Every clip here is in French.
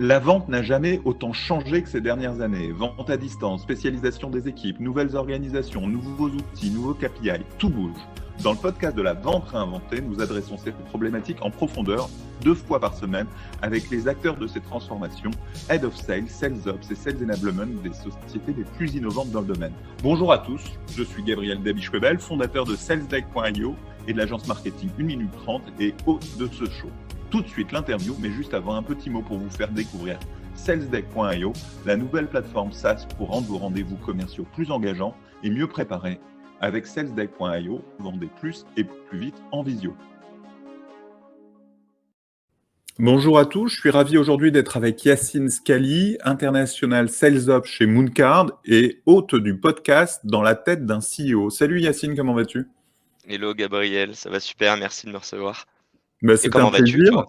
La vente n'a jamais autant changé que ces dernières années. Vente à distance, spécialisation des équipes, nouvelles organisations, nouveaux outils, nouveaux KPI, tout bouge. Dans le podcast de la vente réinventée, nous adressons ces problématiques en profondeur 2 fois par semaine avec les acteurs de ces transformations, Head of Sales, Sales Ops et Sales Enablement des sociétés les plus innovantes dans le domaine. Bonjour à tous, je suis Gabriel Dabischwebel, fondateur de SalesDeck.io et de l'agence marketing 1 minute 30 et hôte de ce show. Tout de suite l'interview, mais juste avant, un petit mot pour vous faire découvrir SalesDeck.io, la nouvelle plateforme SaaS pour rendre vos rendez-vous commerciaux plus engageants et mieux préparés. Avec SalesDeck.io, vendez plus et plus vite en visio. Bonjour à tous, je suis ravi aujourd'hui d'être avec Yacine Scali, International Sales Ops chez Mooncard et hôte du podcast Dans la tête d'un CEO. Salut Yacine, comment vas-tu? Hello Gabriel, ça va super, merci de me recevoir. Et C'est un comment vas-tu plaisir.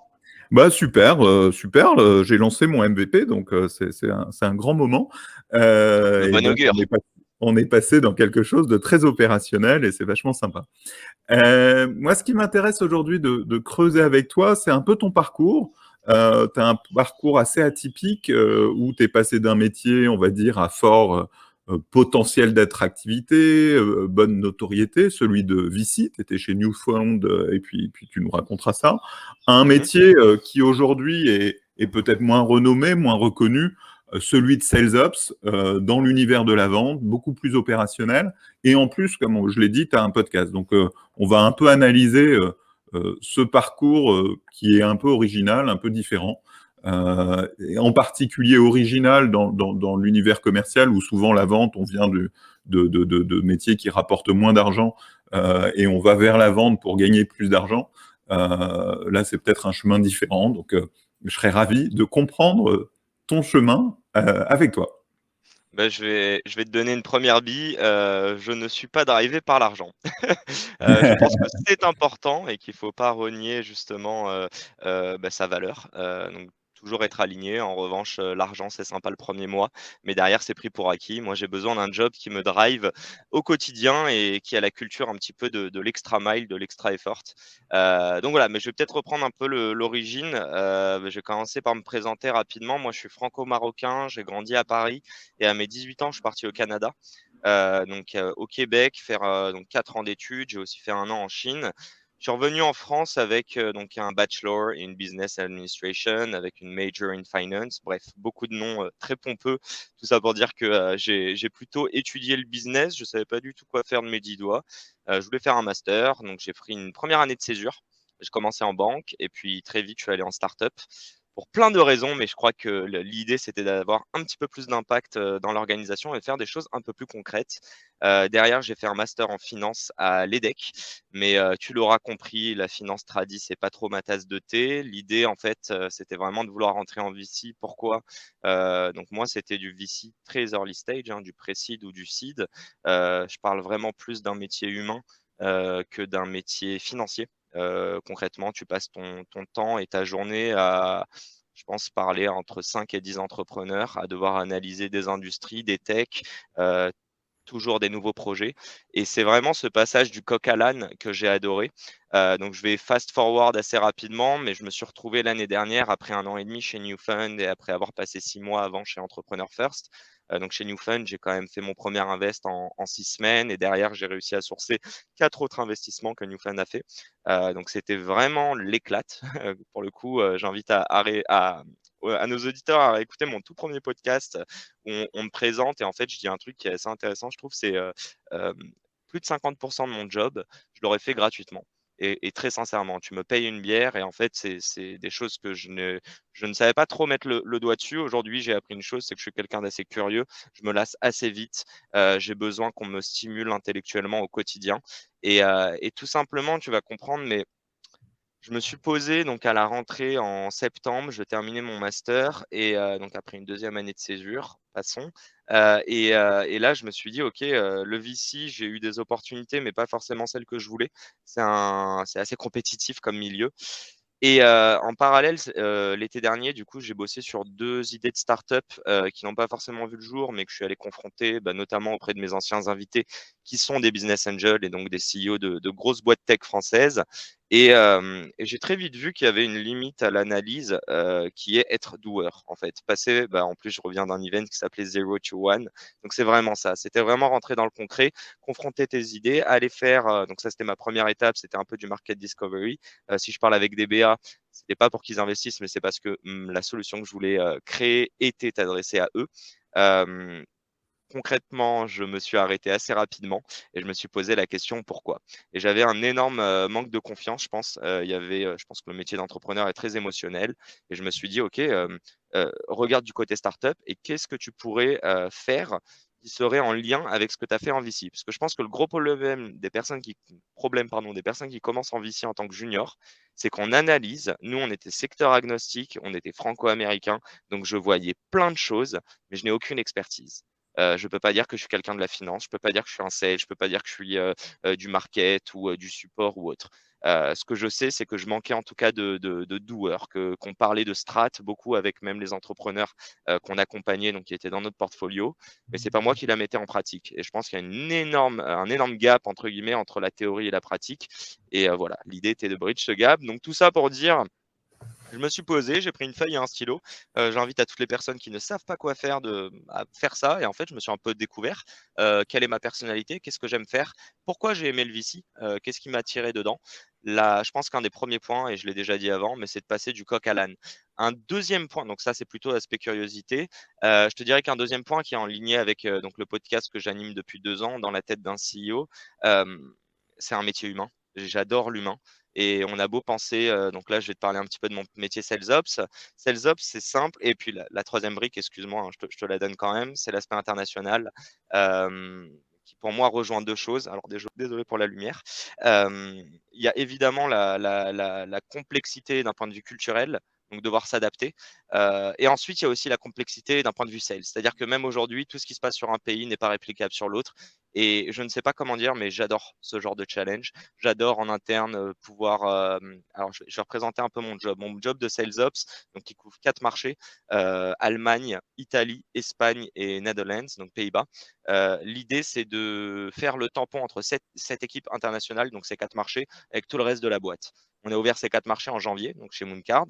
toi? Super, super. J'ai lancé mon MVP, donc c'est un grand moment. De Et bon donc augure. on est passé dans quelque chose de très opérationnel et c'est vachement sympa. Moi, ce qui m'intéresse aujourd'hui de creuser avec toi, c'est un peu ton parcours. Tu as un parcours assez atypique où tu es passé d'un métier, on va dire, à fort potentiel d'attractivité, bonne notoriété, celui de VC, tu étais chez Newfound et puis tu nous raconteras ça, à un Mhm. métier qui aujourd'hui est peut-être moins renommé, moins reconnu, celui de Sales Ops, dans l'univers de la vente, beaucoup plus opérationnel. Et en plus, comme je l'ai dit, tu as un podcast. Donc, on va un peu analyser ce parcours qui est un peu original, un peu différent. Et en particulier original dans l'univers commercial où souvent la vente, on vient de métiers qui rapportent moins d'argent et on va vers la vente pour gagner plus d'argent. Là, c'est peut-être un chemin différent. Donc, je serais ravi de comprendre ton chemin avec toi. Je vais te donner une première bille. Je ne suis pas drivé par l'argent. Je pense que c'est important et qu'il faut pas renier justement sa valeur. Donc toujours être aligné. En revanche, l'argent, c'est sympa le premier mois, mais derrière, c'est pris pour acquis. Moi, j'ai besoin d'un job qui me drive au quotidien et qui a la culture un petit peu de l'extra mile, de l'extra effort. Donc voilà, mais je vais peut-être reprendre un peu l'origine. Je vais commencer par me présenter rapidement. Moi, je suis franco-marocain, j'ai grandi à Paris et à mes 18 ans, je suis parti au Canada. Au Québec, faire donc 4 ans d'études. J'ai aussi fait 1 an en Chine. Je suis revenu en France avec donc un bachelor in business administration, avec une major in finance. Bref, beaucoup de noms très pompeux. Tout ça pour dire que j'ai plutôt étudié le business. Je savais pas du tout quoi faire de mes 10 doigts. Je voulais faire un master, donc j'ai pris une première année de césure. J'ai commencé en banque et puis très vite, je suis allé en start-up pour plein de raisons, mais je crois que l'idée, c'était d'avoir un petit peu plus d'impact dans l'organisation et faire des choses un peu plus concrètes. Derrière, j'ai fait un master en finance à l'EDEC, mais tu l'auras compris, la finance tradie, c'est pas trop ma tasse de thé. L'idée, en fait, c'était vraiment de vouloir rentrer en VC. Pourquoi? Donc moi, c'était du VC très early stage, hein, du pré-seed ou du seed. Je parle vraiment plus d'un métier humain que d'un métier financier. Concrètement, tu passes ton temps et ta journée à, je pense, parler à entre 5 et 10 entrepreneurs, à devoir analyser des industries, des techs, euh, toujours des nouveaux projets. Et c'est vraiment ce passage du coq à l'âne que j'ai adoré. Donc, je vais fast forward assez rapidement, mais je me suis retrouvé l'année dernière, après 1 an et demi chez Newfund et après avoir passé 6 mois avant chez Entrepreneur First. Donc, chez Newfund, j'ai quand même fait mon premier invest en 6 semaines et derrière, j'ai réussi à sourcer 4 autres investissements que Newfund a fait. Donc, c'était vraiment l'éclate. Pour le coup, j'invite à nos auditeurs à écouter mon tout premier podcast où on me présente et en fait, je dis un truc qui est assez intéressant, je trouve, c'est euh, plus de 50% de mon job, je l'aurais fait gratuitement. Et très sincèrement, tu me payes une bière et en fait, c'est des choses que je ne savais pas trop mettre le doigt dessus. Aujourd'hui, j'ai appris une chose, c'est que je suis quelqu'un d'assez curieux, je me lasse assez vite, j'ai besoin qu'on me stimule intellectuellement au quotidien. Et tout simplement, tu vas comprendre, mais je me suis posé donc à la rentrée en septembre, je terminais mon master et donc après une deuxième année de césure, passons. Et là, je me suis dit: «OK, le VC, j'ai eu des opportunités, mais pas forcément celles que je voulais». C'est assez compétitif comme milieu et en parallèle, l'été dernier, du coup, j'ai bossé sur 2 idées de start-up, qui n'ont pas forcément vu le jour, mais que je suis allé confronter, notamment auprès de mes anciens invités qui sont des business angels et donc des CEO de grosses boîtes tech françaises. Et j'ai très vite vu qu'il y avait une limite à l'analyse, qui est être doueur, en fait. Passer, en plus, je reviens d'un event qui s'appelait Zero to One, donc c'est vraiment ça. C'était vraiment rentrer dans le concret, confronter tes idées, aller faire, donc ça, c'était ma première étape, c'était un peu du market discovery. Si je parle avec des BA, c'était pas pour qu'ils investissent, mais c'est parce que, la solution que je voulais, créer était adressée à eux. Hem Concrètement, je me suis arrêté assez rapidement et je me suis posé la question: «Pourquoi?» Et j'avais un énorme, manque de confiance, je pense. Il y avait, je pense que le métier d'entrepreneur est très émotionnel et je me suis dit: «OK, regarde du côté startup et qu'est-ce que tu pourrais, faire qui serait en lien avec ce que tu as fait en VC?» Parce que je pense que le gros problème, pardon, des personnes qui commencent en VC en tant que junior, c'est qu'on analyse. Nous, on était secteur agnostique, on était franco-américain, donc je voyais plein de choses, mais je n'ai aucune expertise. Je peux pas dire que je suis quelqu'un de la finance, je peux pas dire que je suis un sales, je peux pas dire que je suis, du market ou, du support ou autre. Ce que je sais, c'est que je manquais en tout cas de doueurs, qu'on parlait de strat beaucoup avec même les entrepreneurs, qu'on accompagnait, donc qui étaient dans notre portfolio, mais c'est pas moi qui la mettais en pratique et je pense qu'il y a un énorme «gap» entre guillemets entre la théorie et la pratique et voilà, l'idée était de bridge ce gap. Donc tout ça pour dire, je me suis posé, j'ai pris une feuille et un stylo. J'invite à toutes les personnes qui ne savent pas quoi faire à faire ça et en fait, je me suis un peu découvert, quelle est ma personnalité, qu'est-ce que j'aime faire, pourquoi j'ai aimé le VC, qu'est-ce qui m'a attiré dedans. Là, je pense qu'un des premiers points et je l'ai déjà dit avant, mais c'est de passer du coq à l'âne. Un deuxième point, donc ça, c'est plutôt l'aspect curiosité. Je te dirais qu'un deuxième point qui est en lignée avec, donc le podcast que j'anime depuis 2 ans, Dans la tête d'un CEO, c'est un métier humain. J'adore l'humain. Et on a beau penser, donc là, je vais te parler un petit peu de mon métier Sales Ops. Sales Ops, c'est simple. Et puis la troisième brique, excuse-moi, hein, je te la donne quand même, c'est l'aspect international, qui pour moi rejoint deux choses. Alors désolé pour la lumière. Il y a évidemment la complexité d'un point de vue culturel, donc devoir s'adapter. Et ensuite, il y a aussi la complexité d'un point de vue sales. C'est-à-dire que même aujourd'hui, tout ce qui se passe sur un pays n'est pas réplicable sur l'autre. Et je ne sais pas comment dire, mais j'adore ce genre de challenge. J'adore en interne pouvoir. Alors, je vais représenter un peu mon job. Mon job de Sales Ops, donc qui couvre 4 marchés, Allemagne, Italie, Espagne et Netherlands, donc Pays-Bas. L'idée, c'est de faire le tampon entre cette équipe internationale, donc ces 4 marchés, avec tout le reste de la boîte. On a ouvert ces 4 marchés en janvier, donc chez Mooncard.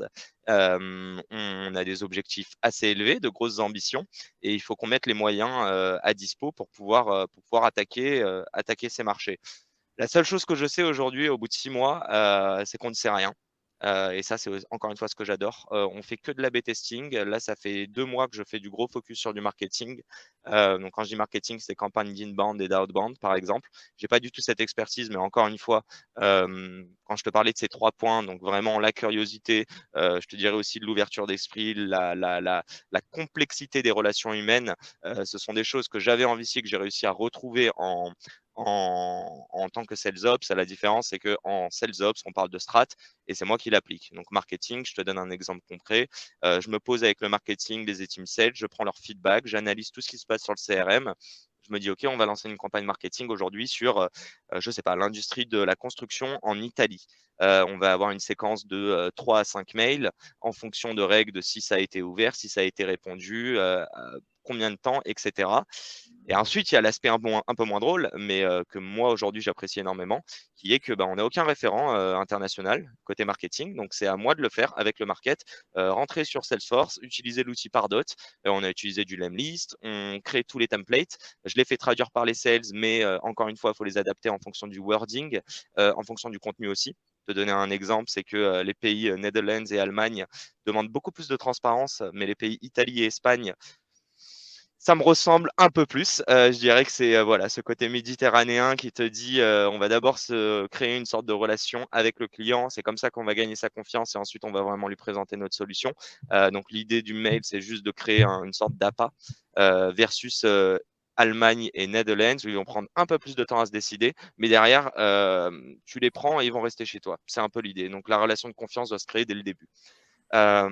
On a des objectifs assez élevés, de grosses ambitions, et il faut qu'on mette les moyens à dispo pour pouvoir attaquer ces marchés. La seule chose que je sais aujourd'hui, au bout de 6 mois, c'est qu'on ne sait rien. Et ça, c'est encore une fois ce que j'adore. On fait que de l'A/B testing. Là, ça fait 2 mois que je fais du gros focus sur du marketing. Donc, quand je dis marketing, c'est campagne d'inbound et d'outbound, par exemple. J'ai pas du tout cette expertise, mais encore une fois, quand je te parlais de ces 3 points, donc vraiment la curiosité, je te dirais aussi de l'ouverture d'esprit, la complexité des relations humaines, ce sont des choses que j'avais en VC, que j'ai réussi à retrouver en tant que sales ops. La différence, c'est qu'en sales ops, on parle de strat et c'est moi qui l'applique. Donc, marketing, je te donne un exemple concret. Je me pose avec le marketing, les team sales, je prends leur feedback, j'analyse tout ce qui se passe sur le CRM. Je me dis, OK, on va lancer une campagne marketing aujourd'hui sur, je sais pas, l'industrie de la construction en Italie. On va avoir une séquence de 3 à 5 mails en fonction de règles de si ça a été ouvert, si ça a été répondu, combien de temps, etc. Et ensuite, il y a l'aspect un peu moins drôle, mais que moi aujourd'hui j'apprécie énormément, qui est que on n'a aucun référent international côté marketing, donc c'est à moi de le faire avec le market, rentrer sur Salesforce, utiliser l'outil Pardot, on a utilisé du Lemlist, on crée tous les templates, je les fais traduire par les sales, mais encore une fois, il faut les adapter en fonction du wording, en fonction du contenu aussi. Te donner un exemple, c'est que les pays Netherlands et Allemagne demandent beaucoup plus de transparence, mais les pays Italie et Espagne, ça me ressemble un peu plus. Je dirais que c'est voilà, ce côté méditerranéen qui te dit on va d'abord se créer une sorte de relation avec le client. C'est comme ça qu'on va gagner sa confiance et ensuite on va vraiment lui présenter notre solution. Donc l'idée du mail, c'est juste de créer une sorte d'appât versus Allemagne et Netherlands où ils vont prendre un peu plus de temps à se décider, mais derrière, tu les prends et ils vont rester chez toi. C'est un peu l'idée. Donc la relation de confiance doit se créer dès le début. Bah,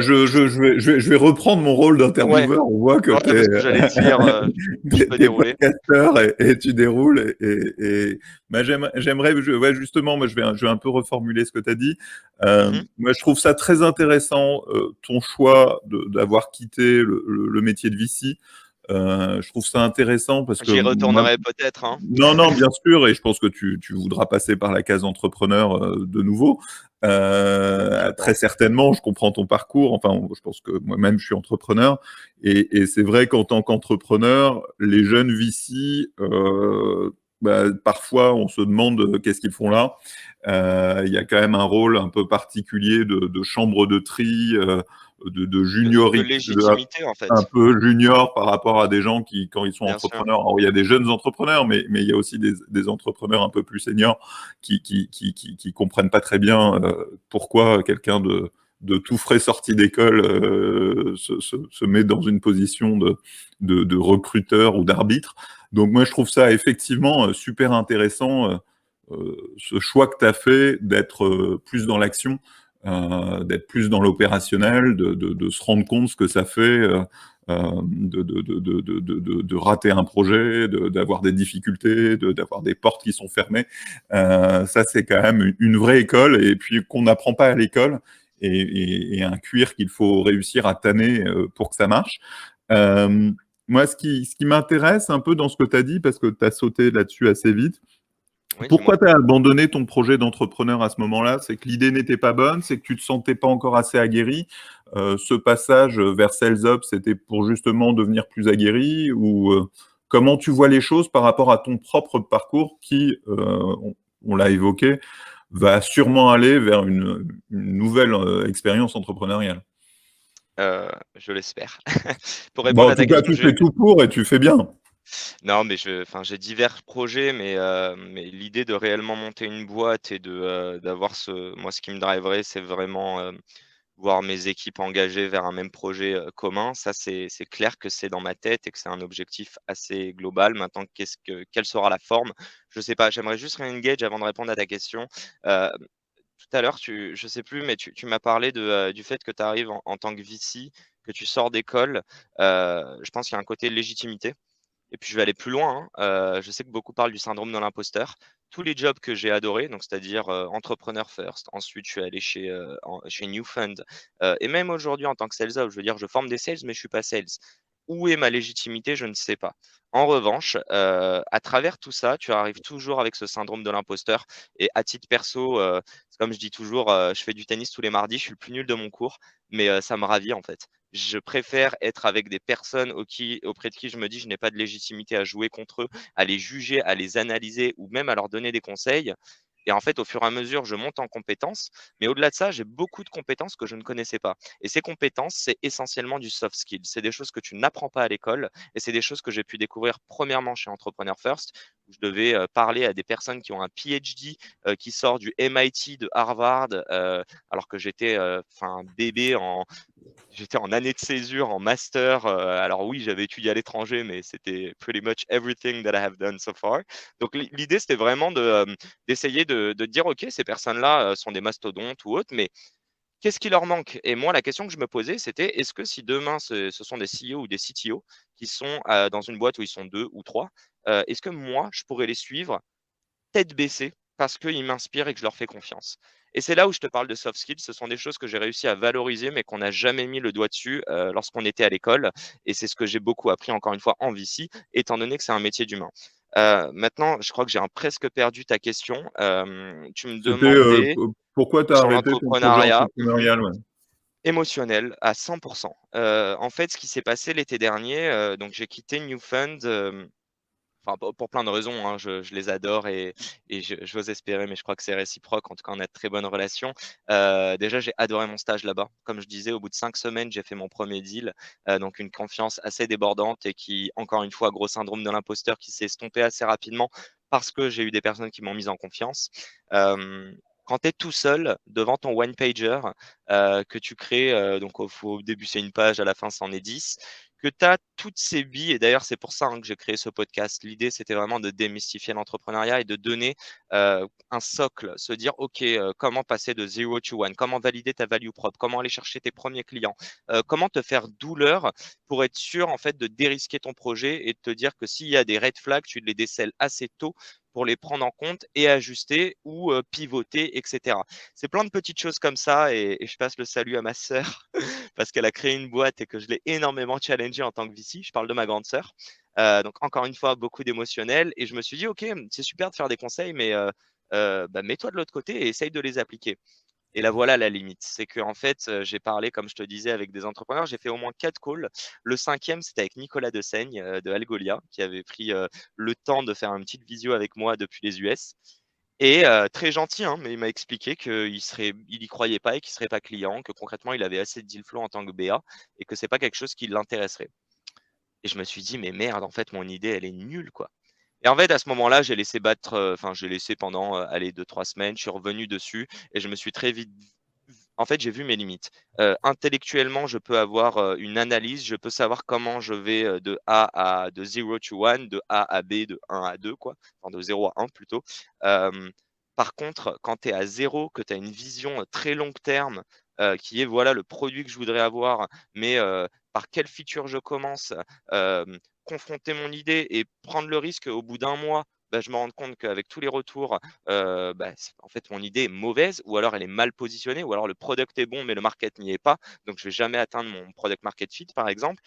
je vais reprendre mon rôle Ouais, d'intervieweur. On voit que ouais, parce que j'allais dire, je peux t'es dérouler. podcasteur et tu déroules. Bah, j'aimerais, ouais, justement, moi, je vais un peu reformuler ce que tu as dit. Mmh. Moi, je trouve ça très intéressant, ton choix d'avoir quitté le métier de VC. Je trouve ça intéressant parce que J'y moi, retournerai peut-être, hein. non, non, bien sûr, et je pense que tu voudras passer par la case entrepreneur de nouveau. Je Très pense. certainement, je comprends ton parcours. Enfin, je pense que moi-même, je suis entrepreneur. Et c'est vrai qu'en tant qu'entrepreneur, les jeunes VC, parfois, on se demande qu'est-ce qu'ils font là. Il y a quand même un rôle un peu particulier de chambre de tri, de De juniorité, légitimité, en un fait. peu junior par rapport à des gens qui, quand ils sont Bien sûr. entrepreneurs, alors il y a des jeunes entrepreneurs, mais il y a aussi des entrepreneurs un peu plus seniors qui comprennent pas très bien pourquoi quelqu'un de tout frais sorti d'école se met dans une position de recruteur ou d'arbitre. Donc moi, je trouve ça effectivement super intéressant, ce choix que tu as fait d'être plus dans l'action, d'être plus dans l'opérationnel, de se rendre compte ce que ça fait de rater un projet, d'avoir des difficultés, d'avoir des portes qui sont fermées. Ça, c'est quand même une vraie école, et puis qu'on n'apprend pas à l'école, et un cuir qu'il faut réussir à tanner pour que ça marche. Euh, Moi, ce qui m'intéresse un peu dans ce que tu as dit, parce que tu as sauté là-dessus assez vite, Oui, dis-moi. pourquoi tu as abandonné ton projet d'entrepreneur à ce moment-là? C'est que l'idée n'était pas bonne, c'est que tu te sentais pas encore assez aguerri. Ce passage vers Sales Up, c'était pour justement devenir plus aguerri, ou comment tu vois les choses par rapport à ton propre parcours qui, on l'a évoqué, va sûrement aller vers une nouvelle expérience entrepreneuriale. Je l'espère. Pour Bon, répondre en à ta tout cas, question, tu fais tout pour et tu fais bien. non, mais j'ai divers projets, mais l'idée de réellement monter une boîte et d'avoir moi, ce qui me driverait, c'est vraiment, voir mes équipes engagées vers un même projet, commun. Ça, c'est clair que c'est dans ma tête et que c'est un objectif assez global. Maintenant, quelle sera la forme? Je sais pas. J'aimerais juste re-engage avant de répondre à ta question. Heu, Tout à l'heure, je sais plus, mais tu m'as parlé du fait que tu arrives en tant que VC, que tu sors d'école. Je pense qu'il y a un côté légitimité. Et puis je vais aller plus loin, hein. Je sais que beaucoup parlent du syndrome de l'imposteur. Tous les jobs que j'ai adorés, donc c'est-à-dire, entrepreneur first, ensuite je suis allé chez Newfund, et même aujourd'hui en tant que sales ops, je veux dire, je forme des sales, mais je suis pas sales. Où est ma légitimité? Je ne sais pas. En revanche, à travers tout ça, tu arrives toujours avec ce syndrome de l'imposteur, et à titre perso, c'est comme je dis toujours, je fais du tennis tous les mardis, je suis le plus nul de mon cours, mais ça me ravit en fait. Je préfère être avec des personnes auprès de qui je me dis: «Je n'ai pas de légitimité à jouer contre eux», à les juger, à les analyser ou même à leur donner des conseils, et en fait, au fur et à mesure, je monte en compétences, mais au-delà de ça, j'ai beaucoup de compétences que je ne connaissais pas, et ces compétences, c'est essentiellement du soft skill. C'est des choses que tu n'apprends pas à l'école, et c'est des choses que j'ai pu découvrir premièrement chez Entrepreneur First, où je devais, parler à des personnes qui ont un PhD, qui sort du MIT, de Harvard, alors que enfin, bébé en j'étais en année de césure, en master. Alors oui, j'avais étudié à l'étranger, mais c'était pretty much everything that I have done so far. Donc l'idée, c'était vraiment d'essayer de dire: «OK, ces personnes-là, sont des mastodontes ou autres, mais qu'est-ce qui leur manque?» Et moi, la question que je me posais, c'était: «Est-ce que si demain ce sont des CEO ou des CTO qui sont, dans une boîte où ils sont 2 ou 3, est-ce que moi, je pourrais les suivre tête baissée parce qu'ils m'inspirent et que je leur fais confiance?» Et c'est là où je te parle de soft skills. Ce sont des choses que j'ai réussi à valoriser, mais qu'on n'a jamais mis le doigt dessus lorsqu'on était à l'école. Et c'est ce que j'ai beaucoup appris, encore une fois, en VC, étant donné que c'est un métier d'humain. Maintenant, je crois que j'ai presque perdu ta question. Tu me C'était demandais pourquoi tu as sur arrêté ton projet l'entrepreneuriat. entrepreneurial, ouais. Émotionnel à 100%. En fait, ce qui s'est passé l'été dernier, donc j'ai quitté Newfund. Enfin, pour plein de raisons, hein, je les adore, et j'ose espérer, mais je crois que c'est réciproque. En tout cas, on a de très bonnes relations. Déjà, j'ai adoré mon stage là-bas. Comme je disais, au bout de 5 semaines, j'ai fait mon premier deal, donc une confiance assez débordante, et qui, encore une fois, gros syndrome de l'imposteur qui s'est estompé assez rapidement parce que j'ai eu des personnes qui m'ont mise en confiance. Quand tu es tout seul devant ton one pager, que tu crées, donc au début, c'est une page, à la fin, c'en est 10, que tu as toutes ces billes, et d'ailleurs, c'est pour ça, hein, que j'ai créé ce podcast. L'idée, c'était vraiment de démystifier l'entrepreneuriat et de donner un socle, se dire: OK, comment passer de zero to one, comment valider ta value propre, comment aller chercher tes premiers clients, comment te faire douleur pour être sûr, en fait, de dérisquer ton projet et de te dire que s'il y a des red flags, tu les décèles assez tôt pour les prendre en compte et ajuster ou pivoter, etc. C'est plein de petites choses comme ça, et je passe le salut à ma sœur parce qu'elle a créé une boîte et que je l'ai énormément challengée en tant que VC. Je parle de ma grande sœur. Donc encore une fois, beaucoup d'émotionnel et je me suis dit: «OK, c'est super de faire des conseils, mais bah, mets-toi de l'autre côté et essaye de les appliquer». Et là, voilà la limite. C'est qu'en fait, j'ai parlé, comme je te disais, avec des entrepreneurs. J'ai fait au moins 4 calls. Le cinquième, c'était avec Nicolas Dessaigne, de Algolia, qui avait pris, le temps de faire une petite visio avec moi depuis les US et très gentil, hein, mais il m'a expliqué il y croyait pas et qu'il serait pas client, que concrètement, il avait assez de deal flow en tant que BA et que c'est pas quelque chose qui l'intéresserait. Et je me suis dit: «Mais merde, en fait, mon idée, elle est nulle, quoi». Et en fait, à ce moment-là, j'ai laissé pendant, allez 2-3 semaines. Je suis revenu dessus et je me suis très vite en fait, j'ai vu mes limites. Intellectuellement, je peux avoir, une analyse, je peux savoir comment je vais, de 0 to 1, de A à B, de 1 à 2 quoi, enfin de 0 à 1 plutôt. Hem, Par contre, quand tu es à 0, que tu as une vision, très long terme, qui est voilà le produit que je voudrais avoir, mais par quelle feature je commence, confronter mon idée et prendre le risque au bout d'un mois, bah, je me rends compte qu'avec tous les retours, bah, c en fait, mon idée est mauvaise ou alors elle est mal positionnée ou alors le product est bon, mais le market n'y est pas, donc je vais jamais atteindre mon product market fit, par exemple.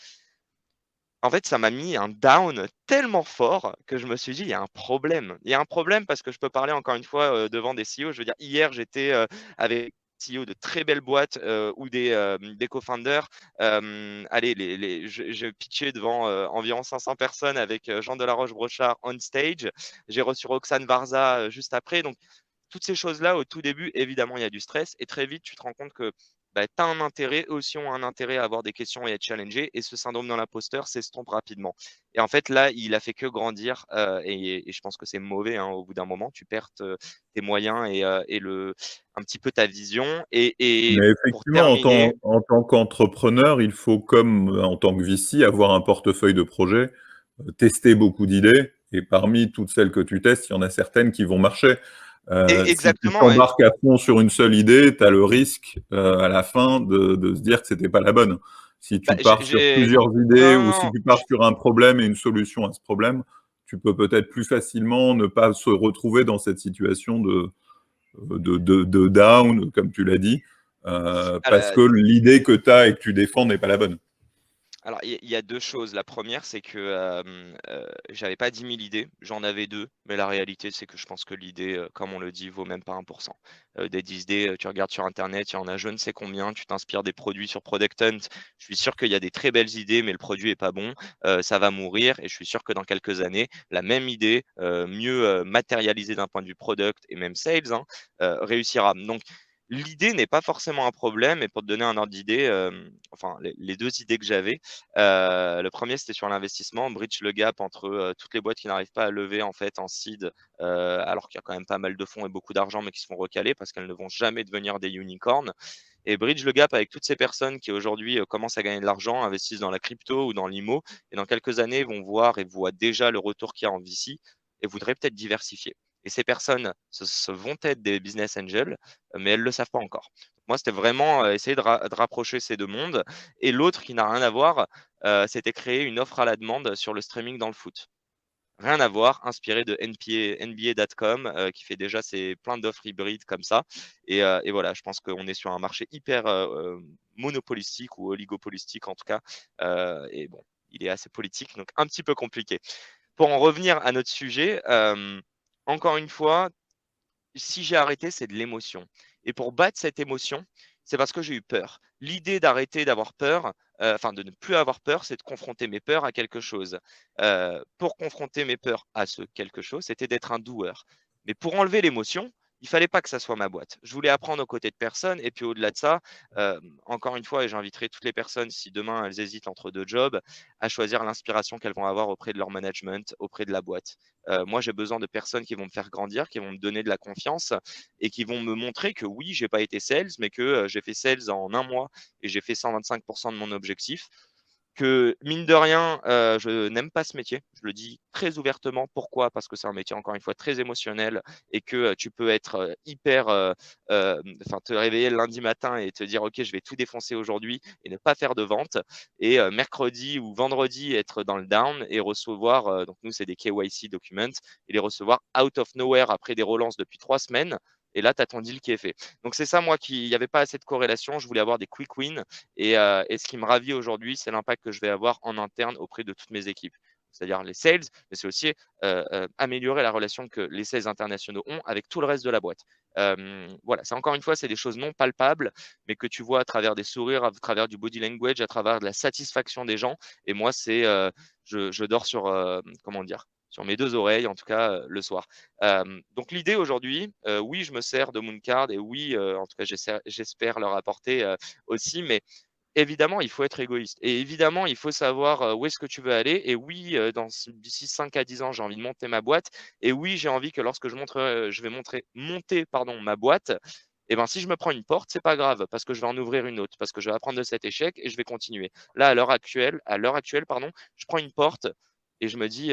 En fait, ça m'a mis un down tellement fort que je me suis dit: «Il y a un problème». Il y a un problème parce que je peux parler encore une fois, devant des CEO. Je veux dire, hier, j'étais, avec des CEO de très belles boîtes, ou des co-founders. Allez, je pitchais devant, environ 500 personnes avec, Jean Delaroche-Brochard on stage. J'ai reçu Roxane Varza, juste après. Donc toutes ces choses-là, au tout début, évidemment, il y a du stress et très vite, tu te rends compte que, bah, tu as un intérêt, eux aussi ont un intérêt à avoir des questions et à être challengés et ce syndrome de l'imposteur s'estompe rapidement et en fait, là, il a fait que grandir, et je pense que c'est mauvais, hein, au bout d'un moment, tu perds te tes moyens et un petit peu ta vision et Mais pour effectivement, terminer. en tant qu'entrepreneur, il faut, comme en tant que VC, avoir un portefeuille de projets, tester beaucoup d'idées, et parmi toutes celles que tu testes, il y en a certaines qui vont marcher. Si tu Exactement et t'embarques à fond sur une seule idée, tu as le risque, à la fin, de se dire que c'était pas la bonne. Si bah, tu pars sur j'ai plusieurs idées non, ou si non, tu pars sur un problème et une solution à ce problème, tu peux peut-être plus facilement ne pas se retrouver dans cette situation de down, comme tu l'as dit, parce non. que l'idée que tu as et que tu défends n'est pas la bonne. Alors, il y a 2 choses. La première, c'est que, j'avais pas 10 000 idées, j'en avais 2. Mais la réalité, c'est que je pense que l'idée, comme on le dit, vaut même pas 1. Des 10 idées, tu regardes sur internet, il y en a je ne sais combien, tu t'inspires des produits sur Product Hunt. Je suis sûr qu'il y a des très belles idées, mais le produit est pas bon, ça va mourir et je suis sûr que dans quelques années, la même idée, mieux, matérialisée d'un point de vue product et même sales, hein, réussira. Donc l'idée n'est pas forcément un problème et pour te donner un ordre d'idée, enfin les 2 idées que j'avais, le premier c'était sur l'investissement, bridge le gap entre, toutes les boîtes qui n'arrivent pas à lever en fait en seed, alors qu'il y a quand même pas mal de fonds et beaucoup d'argent, mais qui se font recaler parce qu'elles ne vont jamais devenir des unicorns et bridge le gap avec toutes ces personnes qui aujourd'hui, commencent à gagner de l'argent, investissent dans la crypto ou dans l'IMO et dans quelques années vont voir et voient déjà le retour qu'il y a en VC et voudraient peut-être diversifier et ces personnes, ce vont être des business angels, mais elles ne le savent pas encore. Moi, c'était vraiment, essayer de rapprocher ces 2 mondes et l'autre qui n'a rien à voir, c'était créer une offre à la demande sur le streaming dans le foot. Rien à voir, inspiré de NBA.com, qui fait déjà ses plein d'offres hybrides comme ça et voilà, je pense qu'on est sur un marché hyper, monopolistique ou oligopolistique en tout cas, et bon, il est assez politique, donc un petit peu compliqué. Pour en revenir à notre sujet, encore une fois, si j'ai arrêté, c'est de l'émotion et pour battre cette émotion, c'est parce que j'ai eu peur. L'idée d'arrêter d'avoir peur, enfin de ne plus avoir peur, c'est de confronter mes peurs à quelque chose. Pour confronter mes peurs à ce quelque chose, c'était d'être un doer. Mais pour enlever l'émotion, il fallait pas que ça soit ma boîte. Je voulais apprendre aux côtés de personnes et puis au-delà de ça, encore une fois et j'inviterai toutes les personnes, si demain elles hésitent entre 2 jobs, à choisir l'inspiration qu'elles vont avoir auprès de leur management, auprès de la boîte. Moi, j'ai besoin de personnes qui vont me faire grandir, qui vont me donner de la confiance et qui vont me montrer que oui, j'ai pas été sales, mais que, j'ai fait sales en un mois et j'ai fait 125 de mon objectif. Que mine de rien, je n'aime pas ce métier. Je le dis très ouvertement. Pourquoi? Parce que c'est un métier encore une fois très émotionnel et que, tu peux être, hyper, enfin te réveiller le lundi matin et te dire: «OK, je vais tout défoncer aujourd'hui» et ne pas faire de vente et mercredi ou vendredi être dans le down et recevoir, donc nous c'est des KYC documents et les recevoir out of nowhere après des relances depuis 3 semaines et là, tu as ton deal qui est fait. Donc c'est ça, moi, il n'y avait pas assez de corrélation. Je voulais avoir des quick wins et ce qui me ravit aujourd'hui, c'est l'impact que je vais avoir en interne auprès de toutes mes équipes. C'est-à-dire les sales, mais c'est aussi améliorer la relation que les sales internationaux ont avec tout le reste de la boîte. Voilà, c'est encore une fois, c'est des choses non palpables, mais que tu vois à travers des sourires, à travers du body language, à travers de la satisfaction des gens. Et moi, c'est je dors sur comment dire, sur mes 2 oreilles, en tout cas le soir. Donc l'idée aujourd'hui, oui, je me sers de Mooncard et oui, en tout cas, j'espère leur apporter aussi, mais évidemment, il faut être égoïste et évidemment, il faut savoir où est-ce que tu veux aller et oui, d'ici 5 à 10 ans, j'ai envie de monter ma boîte et oui, j'ai envie que lorsque je vais monter pardon, ma boîte, et ben, si je me prends une porte, c'est pas grave parce que je vais en ouvrir une autre, parce que je vais apprendre de cet échec et je vais continuer. Là, à l'heure actuelle, pardon, je prends une porte et je me dis,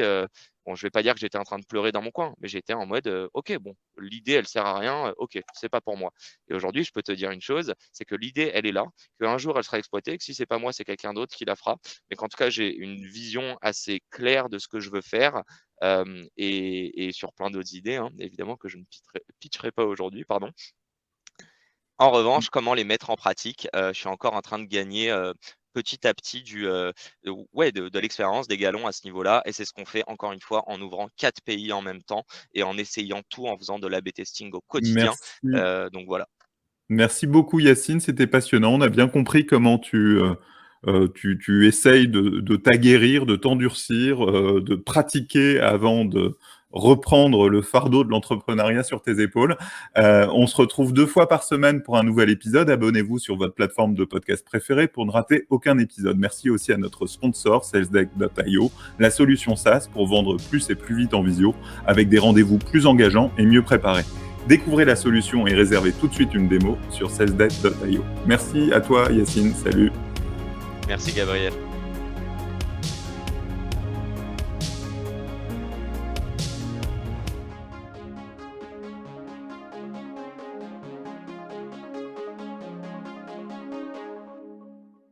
bon, je vais pas dire que j'étais en train de pleurer dans mon coin, mais j'étais en mode, «OK, bon, l'idée, elle sert à rien, OK, c'est pas pour moi» et aujourd'hui, je peux te dire une chose, c'est que l'idée, elle est là, qu'un jour, elle sera exploitée, que si c'est pas moi, c'est quelqu'un d'autre qui la fera, mais qu'en tout cas, j'ai une vision assez claire de ce que je veux faire, et sur plein d'autres idées, hein, évidemment que je ne pitcherai pas aujourd'hui, pardon. En revanche, comment les mettre en pratique? Je suis encore en train de gagner, petit à petit de l'expérience, des galons à ce niveau-là et c'est ce qu'on fait encore une fois en ouvrant 4 pays en même temps et en essayant tout, en faisant de l'A/B testing au quotidien, Merci. donc voilà. Merci beaucoup Yacine, c'était passionnant. On a bien compris comment tu essayes de t'aguerrir, de t'endurcir, de pratiquer avant de reprendre le fardeau de l'entrepreneuriat sur tes épaules. On se retrouve 2 fois par semaine pour un nouvel épisode. Abonnez-vous sur votre plateforme de podcast préférée pour ne rater aucun épisode. Merci aussi à notre sponsor, salesdeck.io, la solution SaaS pour vendre plus et plus vite en visio, avec des rendez-vous plus engageants et mieux préparés. Découvrez la solution et réservez tout de suite une démo sur salesdeck.io. Merci à toi Yacine, salut. Merci Gabriel.